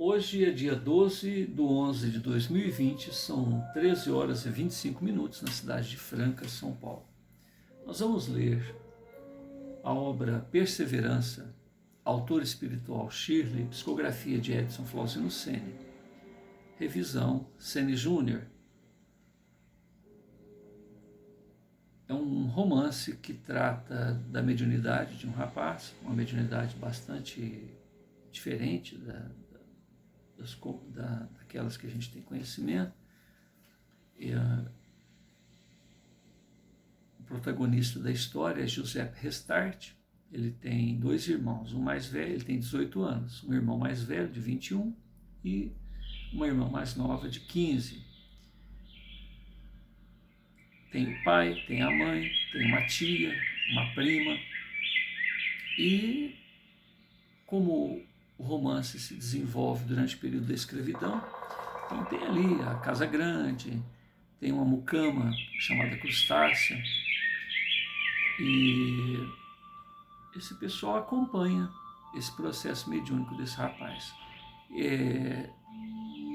Hoje é dia 12/11 de 2020, são 13 horas e 25 minutos na cidade de Franca, São Paulo. Nós vamos ler a obra Perseverança, autor espiritual Shirley, psicografia de Edson Flauzino Sene, revisão Sene Júnior. É um romance que trata da mediunidade de um rapaz, uma mediunidade bastante diferente daquelas que a gente tem conhecimento. O protagonista da história é Giuseppe Restart. Ele tem dois irmãos, um mais velho, ele tem 18 anos, um irmão mais velho de 21 e uma irmã mais nova de 15. Tem o pai, tem a mãe, tem uma tia, uma prima. E como o romance se desenvolve durante o período da escravidão, então tem ali a casa grande, tem uma mucama chamada Crustácea, e esse pessoal acompanha esse processo mediúnico desse rapaz.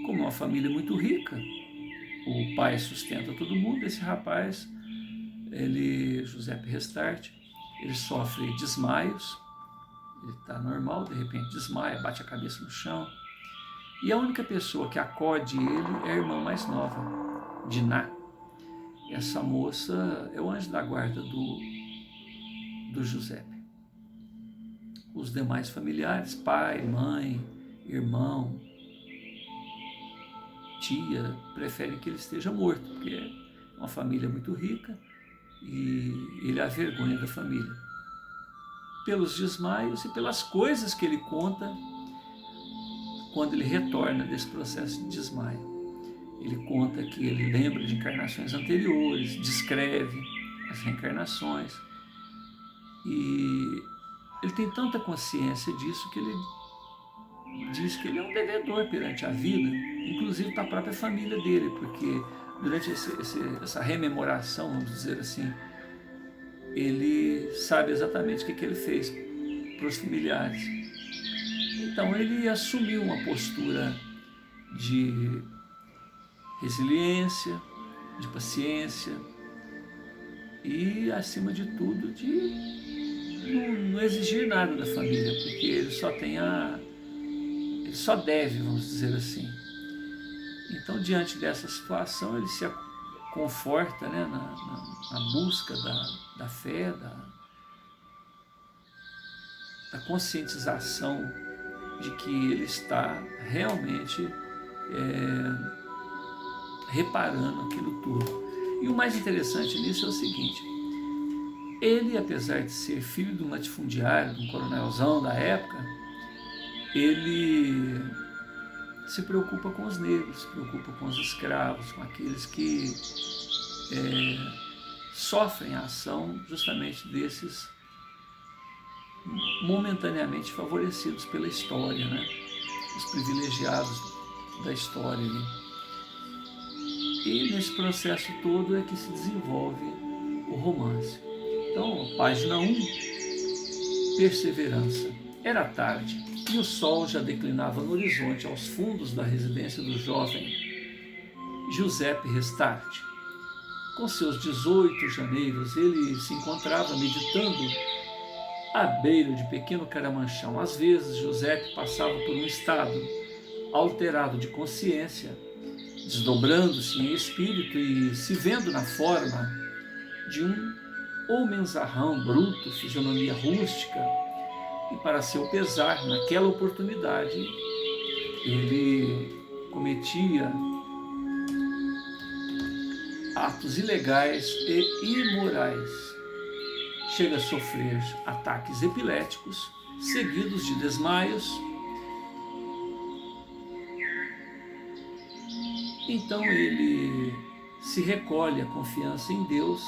Como uma família muito rica, o pai sustenta todo mundo, esse rapaz, Giuseppe Restart, ele sofre desmaios, ele está normal, de repente desmaia, bate a cabeça no chão, e a única pessoa que acode ele é a irmã mais nova, Diná. Essa moça é o anjo da guarda do Giuseppe. Os demais familiares, pai, mãe, irmão, tia, preferem que ele esteja morto, porque é uma família muito rica e ele é a vergonha da família. Pelos desmaios e pelas coisas que ele conta quando ele retorna desse processo de desmaio. Ele conta que ele lembra de encarnações anteriores, descreve as reencarnações, e ele tem tanta consciência disso que ele diz que ele é um devedor perante a vida, inclusive para a própria família dele, porque durante essa rememoração, vamos dizer assim, ele sabe exatamente o que ele fez para os familiares. Então ele assumiu uma postura de resiliência, de paciência e, acima de tudo, de não exigir nada da família, porque ele só deve, vamos dizer assim. Então, diante dessa situação, ele se conforta, né, na busca da fé, da conscientização de que ele está realmente reparando aquilo tudo. E o mais interessante nisso é o seguinte: ele, apesar de ser filho de um latifundiário, de um coronelzão da época, ele se preocupa com os negros, se preocupa com os escravos, com aqueles que sofrem a ação justamente desses momentaneamente favorecidos pela história, né? Os privilegiados da história ali. E nesse processo todo é que se desenvolve o romance. Então, página 1, Perseverança. Era tarde e o sol já declinava no horizonte aos fundos da residência do jovem Giuseppe Restart. Com seus 18 janeiros, ele se encontrava meditando à beira de pequeno caramanchão. Às vezes, Giuseppe passava por um estado alterado de consciência, desdobrando-se em espírito e se vendo na forma de um homenzarrão bruto, fisionomia rústica, e para seu pesar, naquela oportunidade, ele cometia atos ilegais e imorais. Chega a sofrer ataques epiléticos, seguidos de desmaios. Então ele se recolhe a confiança em Deus,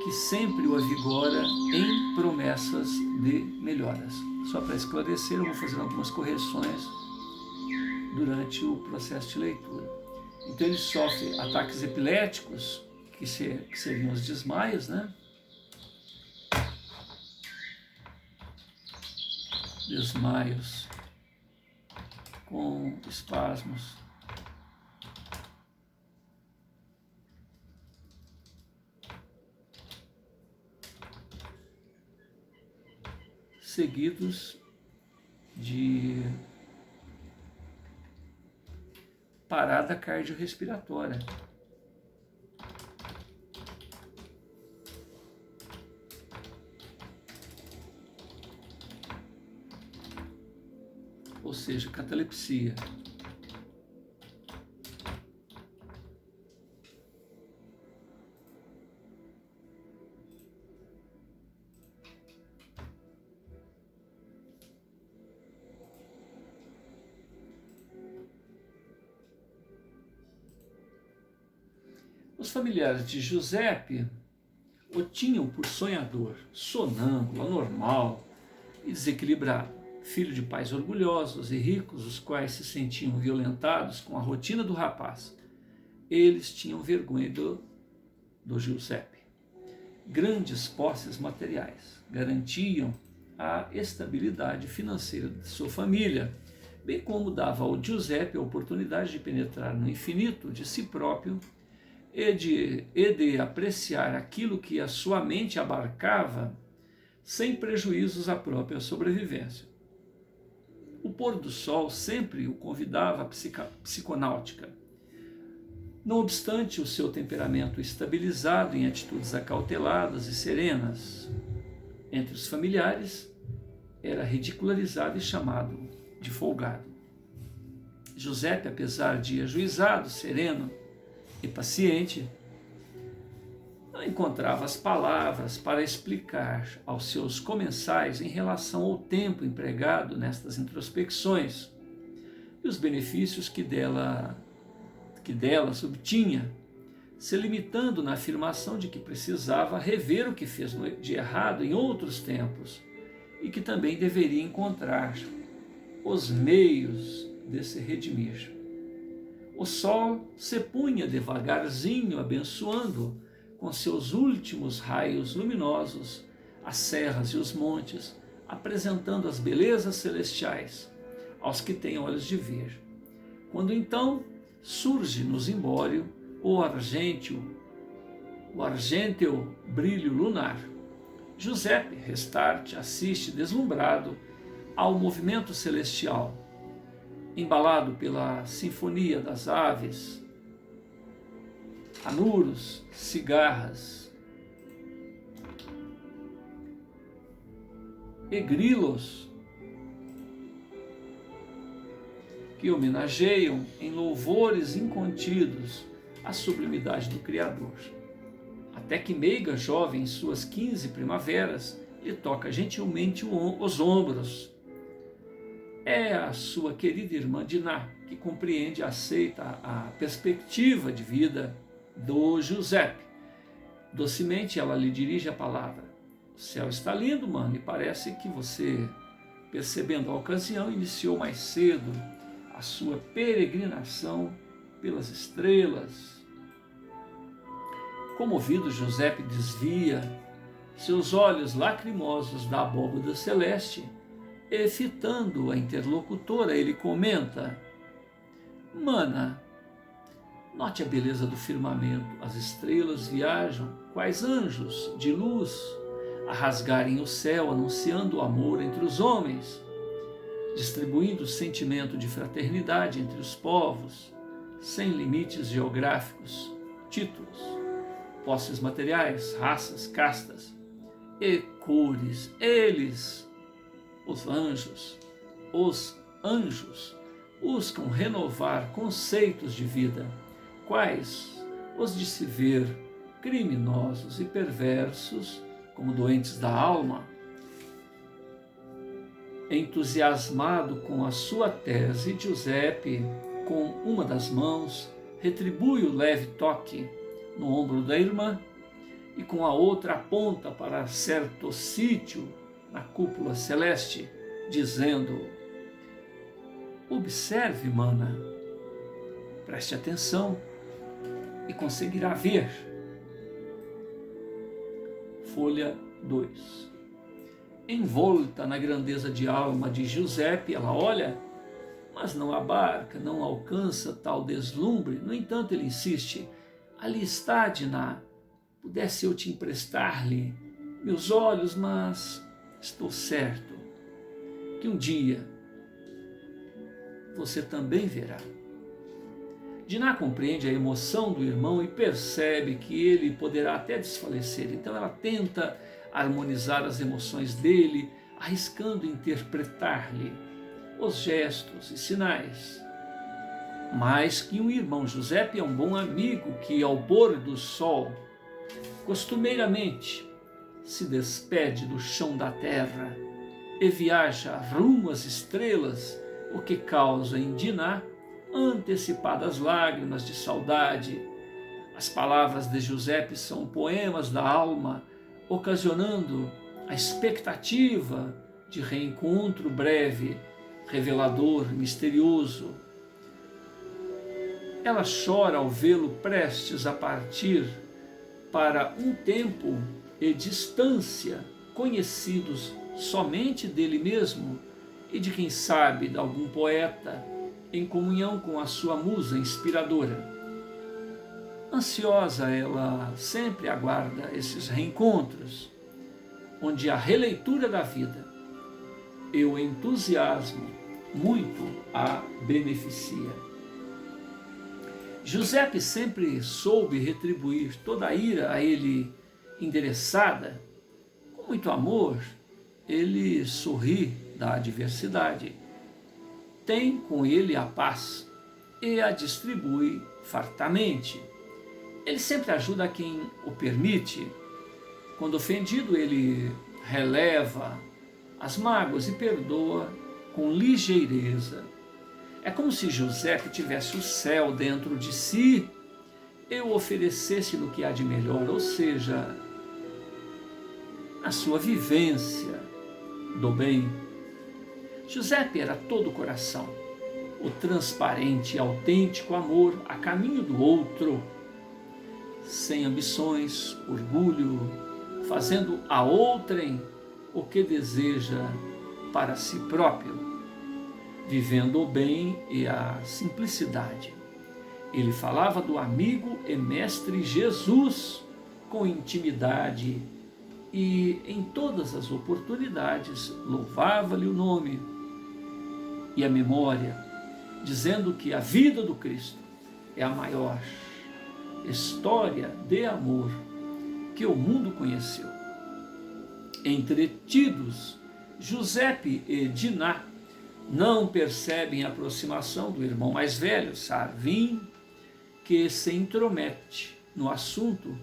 que sempre o avigora em promessas de melhoras. Só para esclarecer, eu vou fazer algumas correções durante o processo de leitura. Então ele sofre ataques epiléticos, que seriam os desmaios, né? desmaios, com espasmos. Seguidos de parada cardiorrespiratória. Ou seja, catalepsia. Os familiares de Giuseppe o tinham por sonhador, sonâmbulo, anormal e desequilibrado, filho de pais orgulhosos e ricos, os quais se sentiam violentados com a rotina do rapaz. Eles tinham vergonha do Giuseppe. Grandes posses materiais garantiam a estabilidade financeira de sua família, bem como dava ao Giuseppe a oportunidade de penetrar no infinito de si próprio e de apreciar aquilo que a sua mente abarcava sem prejuízos à própria sobrevivência. O pôr do sol sempre o convidava à psiconáutica. Não obstante o seu temperamento estabilizado em atitudes acauteladas e serenas, entre os familiares era ridicularizado e chamado de folgado. Giuseppe, apesar de ajuizado, sereno e paciente, não encontrava as palavras para explicar aos seus comensais em relação ao tempo empregado nestas introspecções e os benefícios que delas obtinha, se limitando na afirmação de que precisava rever o que fez de errado em outros tempos e que também deveria encontrar os meios de se redimir. O sol se punha devagarzinho, abençoando com seus últimos raios luminosos as serras e os montes, apresentando as belezas celestiais aos que têm olhos de ver. Quando então surge no zimbório o argênteo brilho lunar. Giuseppe, restarte, assiste deslumbrado ao movimento celestial, embalado pela sinfonia das aves, anuros, cigarras e grilos que homenageiam em louvores incontidos a sublimidade do Criador. Até que meiga jovem em suas 15 primaveras lhe toca gentilmente os ombros. É a sua querida irmã Diná, que compreende e aceita a perspectiva de vida do Giuseppe. Docemente ela lhe dirige a palavra. O céu está lindo, mano, e parece que você, percebendo a ocasião, iniciou mais cedo a sua peregrinação pelas estrelas. Comovido, Giuseppe desvia seus olhos lacrimosos da abóbada celeste e, fitando a interlocutora, ele comenta: Mana, note a beleza do firmamento. As estrelas viajam, quais anjos de luz, a rasgarem o céu, anunciando o amor entre os homens, distribuindo o sentimento de fraternidade entre os povos, sem limites geográficos, títulos, posses materiais, raças, castas e cores. Eles, os anjos, buscam renovar conceitos de vida, quais os de se ver criminosos e perversos como doentes da alma. Entusiasmado com a sua tese, Giuseppe, com uma das mãos, retribui o leve toque no ombro da irmã e com a outra aponta para certo sítio na cúpula celeste, dizendo: observe, mana, preste atenção e conseguirá ver. Folha 2. envolta na grandeza de alma de Giuseppe, ela olha, mas não abarca, não alcança tal deslumbre. No entanto, ele insiste: ali está, Diná, pudesse eu te emprestar-lhe meus olhos, mas estou certo que um dia você também verá. Diná compreende a emoção do irmão e percebe que ele poderá até desfalecer. Então ela tenta harmonizar as emoções dele, arriscando interpretar-lhe os gestos e sinais. Mais que um irmão, Giuseppe é um bom amigo que, ao pôr do sol, costumeiramente se despede do chão da terra e viaja rumo às estrelas, o que causa em Diná antecipadas lágrimas de saudade. As palavras de Giuseppe são poemas da alma, ocasionando a expectativa de reencontro breve, revelador, misterioso. Ela chora ao vê-lo prestes a partir para um tempo e distância conhecidos somente dele mesmo e de quem sabe de algum poeta, em comunhão com a sua musa inspiradora. Ansiosa, ela sempre aguarda esses reencontros, onde a releitura da vida e o entusiasmo muito a beneficia. Giuseppe sempre soube retribuir toda a ira a ele endereçada. Com muito amor, ele sorri da adversidade. Tem com ele a paz e a distribui fartamente. Ele sempre ajuda quem o permite. Quando ofendido, ele releva as mágoas e perdoa com ligeireza. É como se Giuseppe tivesse o céu dentro de si e o oferecesse no que há de melhor, ou seja, a sua vivência do bem. Giuseppe era todo coração, o transparente e autêntico amor a caminho do outro, sem ambições, orgulho, fazendo a outrem o que deseja para si próprio, vivendo o bem e a simplicidade. Ele falava do amigo e mestre Jesus com intimidade e, em todas as oportunidades, louvava-lhe o nome e a memória, dizendo que a vida do Cristo é a maior história de amor que o mundo conheceu. Entretidos, Giuseppe e Diná não percebem a aproximação do irmão mais velho, Sarvin, que se intromete no assunto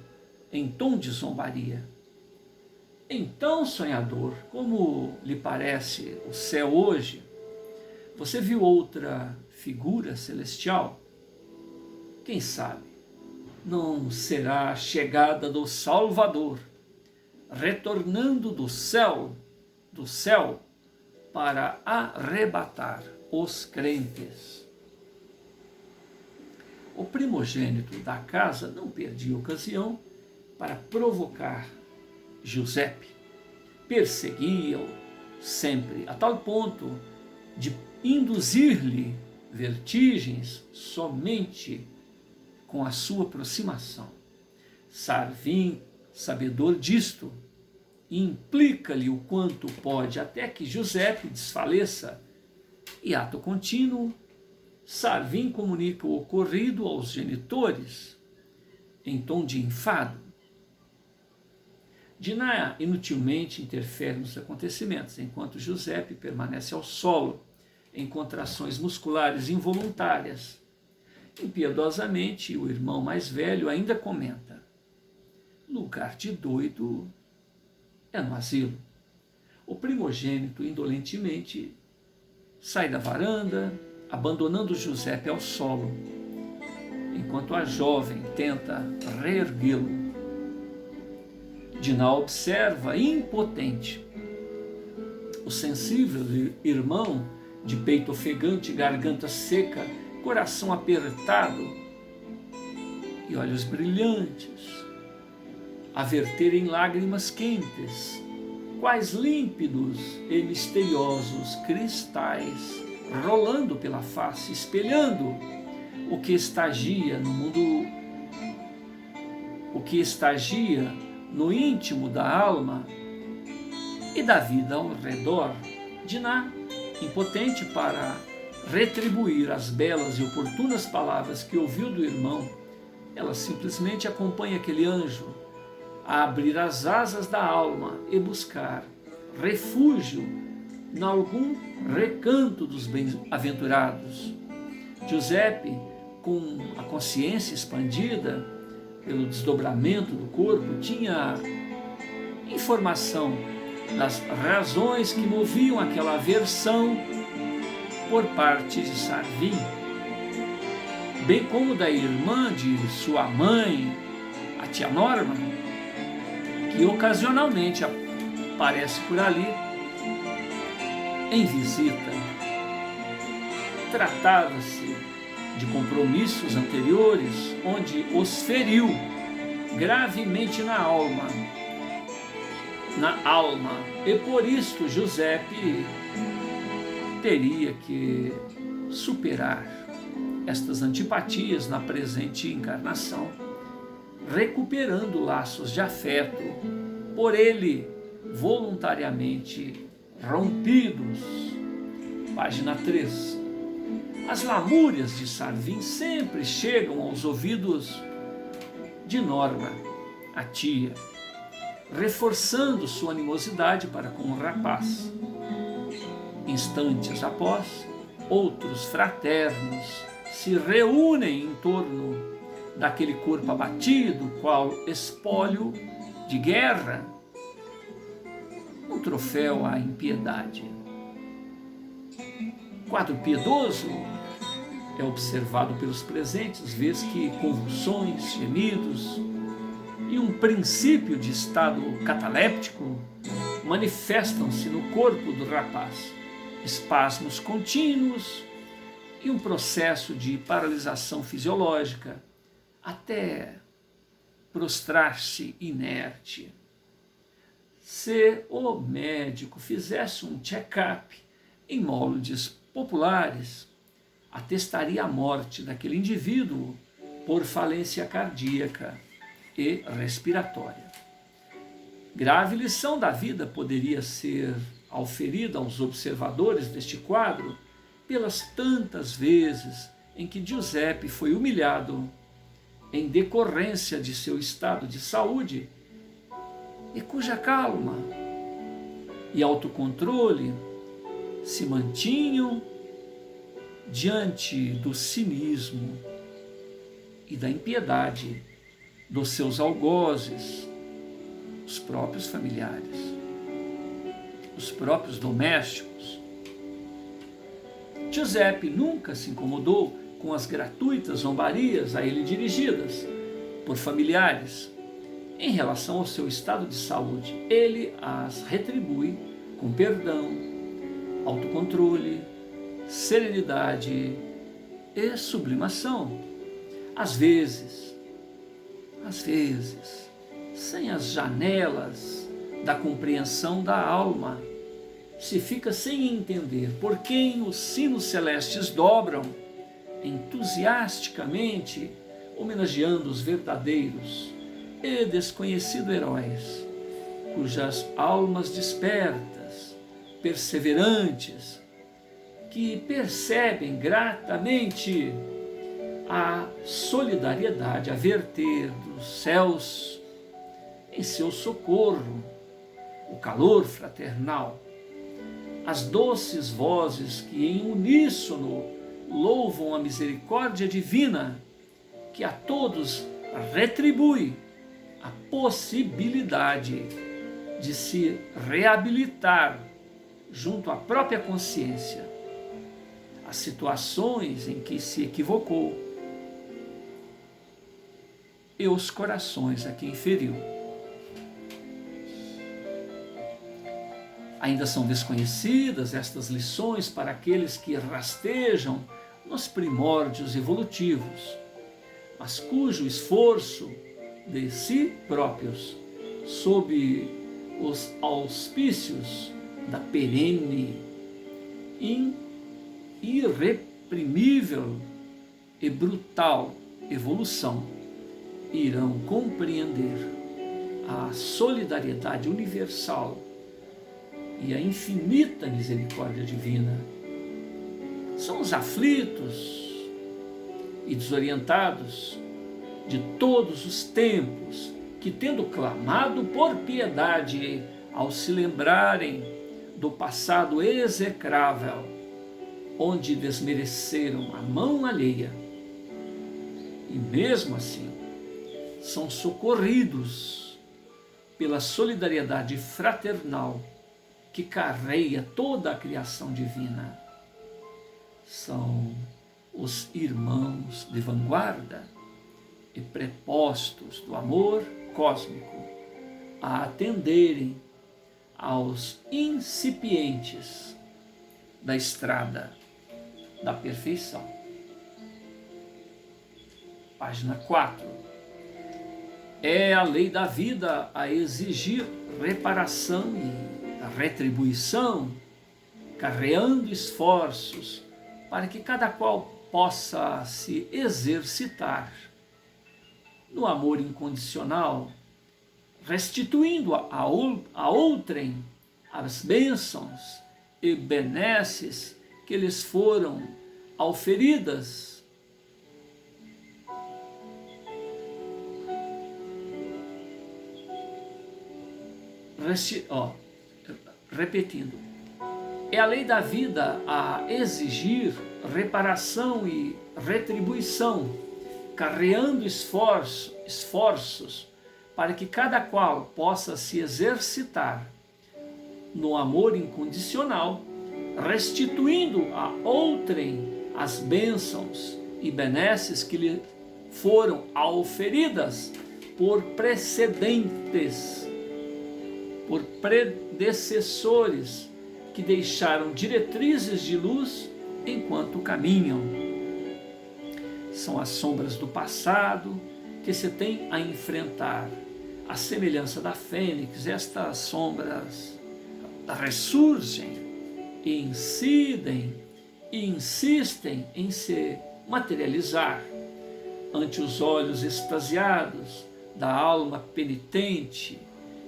em tom de zombaria. Então, sonhador, como lhe parece o céu hoje? Você viu outra figura celestial? Quem sabe não será a chegada do Salvador, retornando do céu para arrebatar os crentes. O primogênito da casa não perdia ocasião para provocar Giuseppe. Perseguia-o sempre, a tal ponto de induzir-lhe vertigens somente com a sua aproximação. Sarvin, sabedor disto, implica-lhe o quanto pode até que Giuseppe desfaleça e, ato contínuo, Sarvin comunica o ocorrido aos genitores em tom de enfado. Diná inutilmente interfere nos acontecimentos, enquanto Giuseppe permanece ao solo, em contrações musculares involuntárias. Impiedosamente, o irmão mais velho ainda comenta: lugar de doido é no asilo. O primogênito indolentemente sai da varanda, abandonando Giuseppe ao solo, enquanto a jovem tenta reerguê-lo. Diná observa impotente. O sensível irmão, de peito ofegante, garganta seca, coração apertado e olhos brilhantes, a verterem lágrimas quentes, quais límpidos e misteriosos cristais, rolando pela face, espelhando o que estagia no mundo, o que estagia no íntimo da alma e da vida ao redor. Diná, impotente para retribuir as belas e oportunas palavras que ouviu do irmão, ela simplesmente acompanha aquele anjo a abrir as asas da alma e buscar refúgio em algum recanto dos bem-aventurados. Giuseppe, com a consciência expandida pelo desdobramento do corpo, tinha informação das razões que moviam aquela aversão por parte de Sarvin, bem como da irmã de sua mãe, a tia Norma, que ocasionalmente aparece por ali em visita. Tratava-se de compromissos anteriores onde os feriu gravemente na alma, e por isto Giuseppe teria que superar estas antipatias na presente encarnação, recuperando laços de afeto por ele voluntariamente rompidos. Página 3. As lamúrias de Sarvin sempre chegam aos ouvidos de Norma, a tia, reforçando sua animosidade para com o rapaz. Instantes após, outros fraternos se reúnem em torno daquele corpo abatido, qual espólio de guerra, um troféu à impiedade. Quadro piedoso é observado pelos presentes, vez que convulsões, gemidos e um princípio de estado cataléptico manifestam-se no corpo do rapaz, espasmos contínuos e um processo de paralisação fisiológica, até prostrar-se inerte. Se o médico fizesse um check-up em moldes populares, atestaria a morte daquele indivíduo por falência cardíaca e respiratória. Grave lição da vida poderia ser auferida aos observadores deste quadro pelas tantas vezes em que Giuseppe foi humilhado em decorrência de seu estado de saúde e cuja calma e autocontrole se mantinham diante do cinismo e da impiedade dos seus algozes, os próprios familiares, os próprios domésticos. Giuseppe nunca se incomodou com as gratuitas zombarias a ele dirigidas por familiares em relação ao seu estado de saúde. Ele as retribui com perdão, autocontrole, serenidade e sublimação. Às vezes, sem as janelas da compreensão da alma, se fica sem entender por quem os sinos celestes dobram, entusiasticamente homenageando os verdadeiros e desconhecidos heróis, cujas almas despertas, perseverantes, que percebem gratamente a solidariedade a verter dos céus em seu socorro, o calor fraternal, as doces vozes que em uníssono louvam a misericórdia divina, que a todos retribui a possibilidade de se reabilitar junto à própria consciência, as situações em que se equivocou e os corações a quem feriu. Ainda são desconhecidas estas lições para aqueles que rastejam nos primórdios evolutivos, mas cujo esforço de si próprios, sob os auspícios da perene, irreprimível e brutal evolução, irão compreender a solidariedade universal e a infinita misericórdia divina. São os aflitos e desorientados de todos os tempos que, tendo clamado por piedade, ao se lembrarem do passado execrável, onde desmereceram a mão alheia, e mesmo assim são socorridos pela solidariedade fraternal que carreia toda a criação divina. São os irmãos de vanguarda e prepostos do amor cósmico a atenderem aos incipientes da estrada da perfeição. Página 4. É a lei da vida a exigir reparação e retribuição, carreando esforços para que cada qual possa se exercitar no amor incondicional, restituindo a outrem as bênçãos e benesses que lhes foram auferidas. Repetindo, é a lei da vida a exigir reparação e retribuição, carreando esforços para que cada qual possa se exercitar no amor incondicional, restituindo a outrem as bênçãos e benesses que lhe foram auferidas por predecessores que deixaram diretrizes de luz enquanto caminham. São as sombras do passado que se tem a enfrentar. A semelhança da fênix, estas sombras ressurgem e incidem e insistem em se materializar ante os olhos extasiados da alma penitente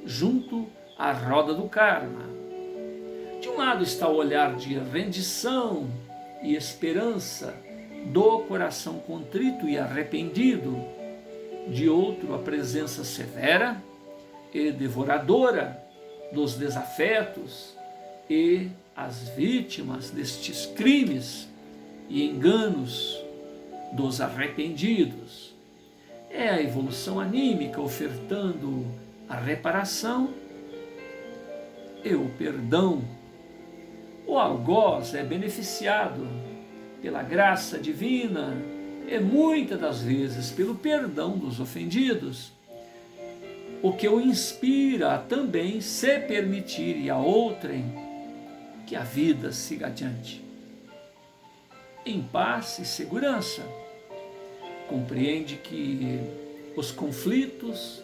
junto à roda do karma. De um lado está o olhar de rendição e esperança do coração contrito e arrependido, de outro a presença severa e devoradora dos desafetos e as vítimas destes crimes e enganos dos arrependidos. É a evolução anímica ofertando a reparação e o perdão. O algoz é beneficiado pela graça divina e muitas das vezes pelo perdão dos ofendidos, o que o inspira a também se permitir a outrem que a vida siga adiante em paz e segurança. Compreende que os conflitos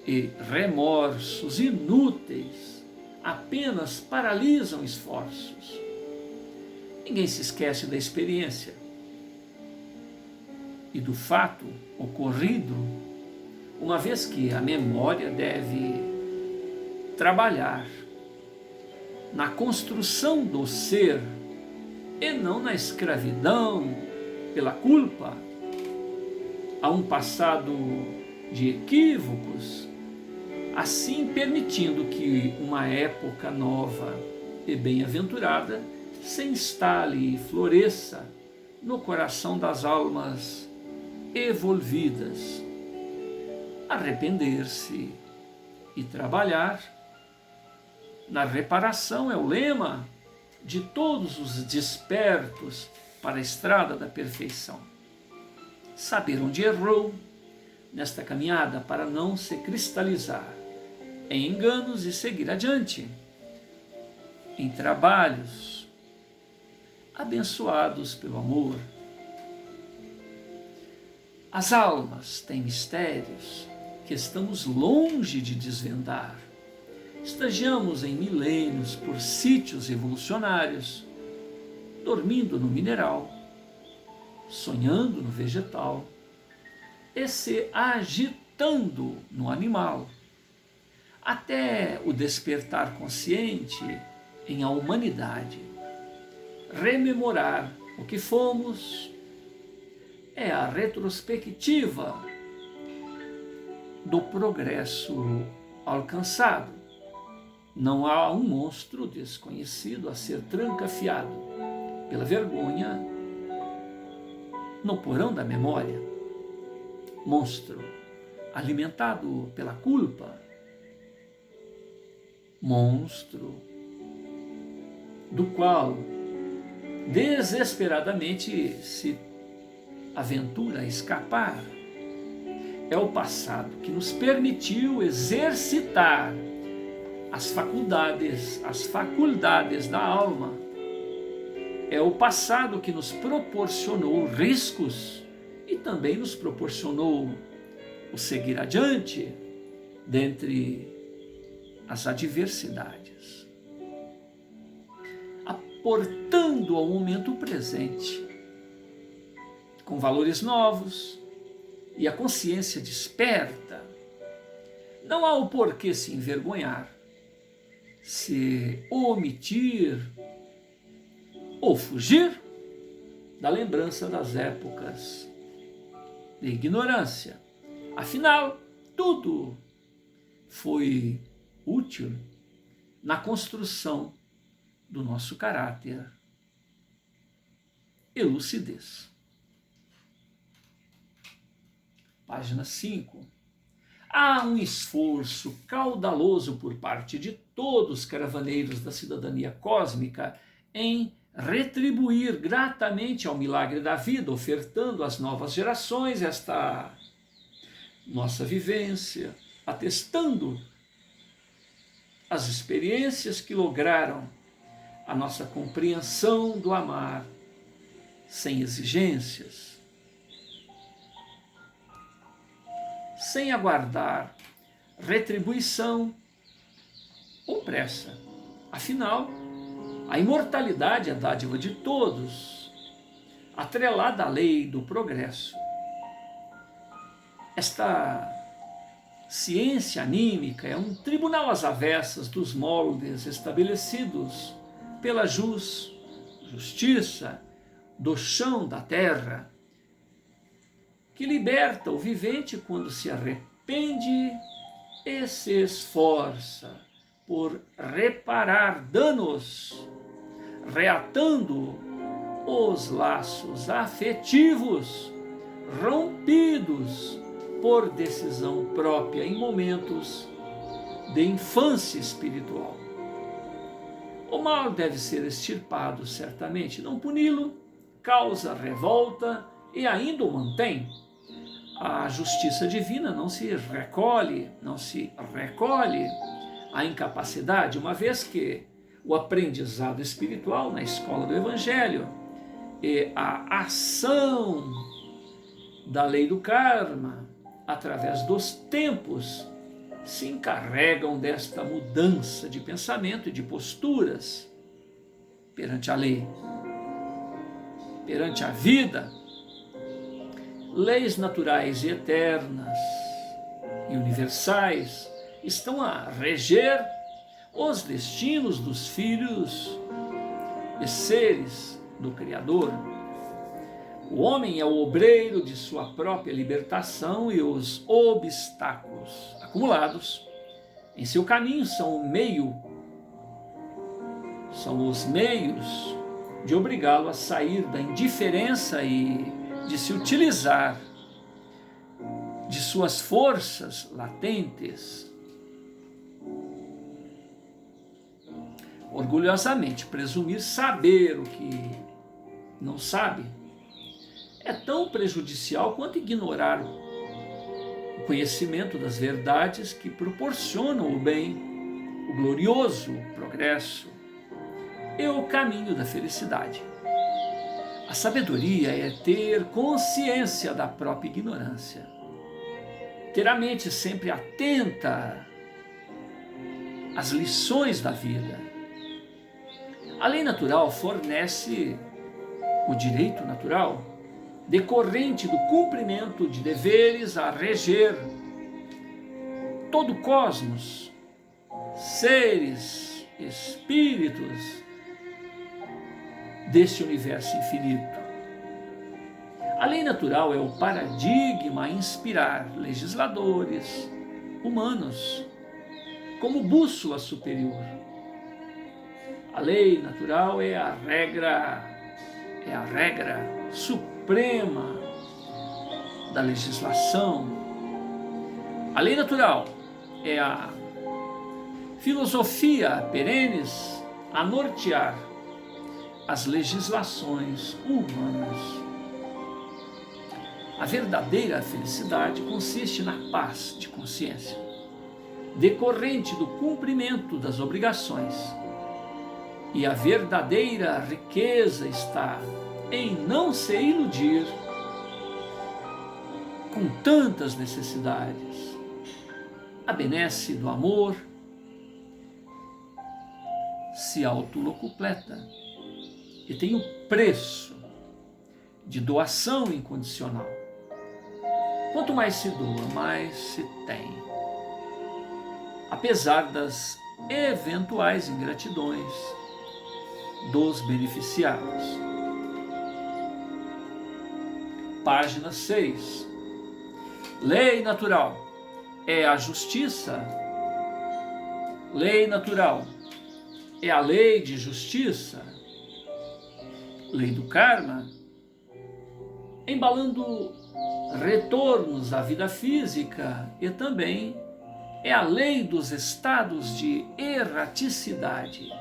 e remorsos inúteis apenas paralisam esforços. Ninguém se esquece da experiência e do fato ocorrido, uma vez que a memória deve trabalhar na construção do ser e não na escravidão pela culpa a um passado de equívocos, assim permitindo que uma época nova e bem-aventurada se instale e floresça no coração das almas evolvidas. Arrepender-se e trabalhar na reparação é o lema de todos os despertos para a estrada da perfeição. Saber onde errou nesta caminhada para não se cristalizar em enganos e seguir adiante em trabalhos abençoados pelo amor. As almas têm mistérios que estamos longe de desvendar. Estagiamos em milênios por sítios evolucionários, dormindo no mineral, sonhando no vegetal e se agitando no animal, até o despertar consciente em a humanidade. Rememorar o que fomos é a retrospectiva do progresso alcançado. Não há um monstro desconhecido a ser trancafiado pela vergonha no porão da memória. Monstro alimentado pela culpa. Monstro do qual desesperadamente se aventura a escapar. É o passado que nos permitiu exercitar as faculdades da alma. É o passado que nos proporcionou riscos e também nos proporcionou o seguir adiante dentre as adversidades, aportando ao momento presente com valores novos e a consciência desperta. Não há o porquê se envergonhar, se omitir ou fugir da lembrança das épocas de ignorância. Afinal, tudo foi útil na construção do nosso caráter e lucidez. Página 5. Há um esforço caudaloso por parte de todos os caravaneiros da cidadania cósmica em retribuir gratamente ao milagre da vida, ofertando às novas gerações esta nossa vivência, atestando as experiências que lograram a nossa compreensão do amar sem exigências, sem aguardar retribuição ou pressa. Afinal, a imortalidade é a dádiva de todos, atrelada à lei do progresso. Esta ciência anímica é um tribunal às avessas dos moldes estabelecidos pela justiça do chão da terra, que liberta o vivente quando se arrepende e se esforça por reparar danos, reatando os laços afetivos rompidos por decisão própria em momentos de infância espiritual. O mal deve ser extirpado, certamente. Não puni-lo causa revolta e ainda o mantém. A justiça divina não se recolhe à incapacidade, uma vez que o aprendizado espiritual na escola do Evangelho e a ação da lei do karma, através dos tempos, se encarregam desta mudança de pensamento e de posturas perante a lei, perante a vida. Leis naturais e eternas e universais estão a reger os destinos dos filhos e seres do Criador. O homem é o obreiro de sua própria libertação e os obstáculos acumulados em seu caminho são os meios de obrigá-lo a sair da indiferença e de se utilizar de suas forças latentes. Orgulhosamente presumir saber o que não sabe é tão prejudicial quanto ignorar o conhecimento das verdades que proporcionam o bem, o glorioso progresso e o caminho da felicidade. A sabedoria é ter consciência da própria ignorância, ter a mente sempre atenta as lições da vida. A lei natural fornece o direito natural, decorrente do cumprimento de deveres a reger todo o cosmos, seres, espíritos deste universo infinito. A lei natural é o paradigma a inspirar legisladores humanos como bússola superior. A lei natural é a regra suprema da legislação. A lei natural é a filosofia perenes a nortear as legislações humanas. A verdadeira felicidade consiste na paz de consciência, decorrente do cumprimento das obrigações. E a verdadeira riqueza está em não se iludir com tantas necessidades. A benesse do amor se autolocupleta e tem o preço de doação incondicional. Quanto mais se doa, mais se tem. Apesar das eventuais ingratidões dos beneficiados. Página 6. Lei natural é a justiça. Lei natural é a lei de justiça. Lei do karma, embalando retornos à vida física, e também é a lei dos estados de erraticidade.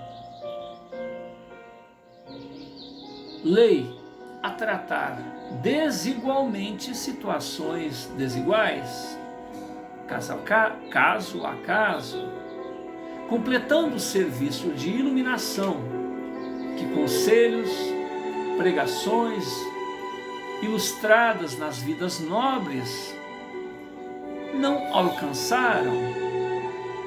Lei a tratar desigualmente situações desiguais, caso a caso, completando o serviço de iluminação que conselhos, pregações ilustradas nas vidas nobres não alcançaram.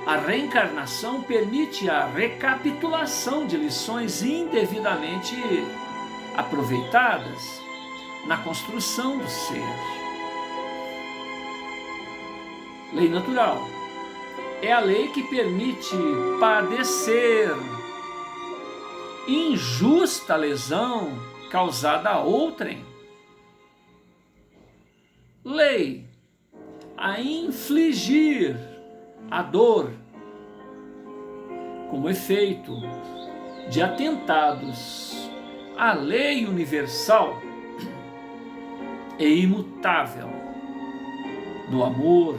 A reencarnação permite a recapitulação de lições indevidamente aproveitadas na construção do ser. Lei natural é a lei que permite padecer injusta lesão causada a outrem. Lei a infligir a dor como efeito de atentados à lei universal e imutável do amor,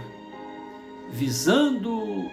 visando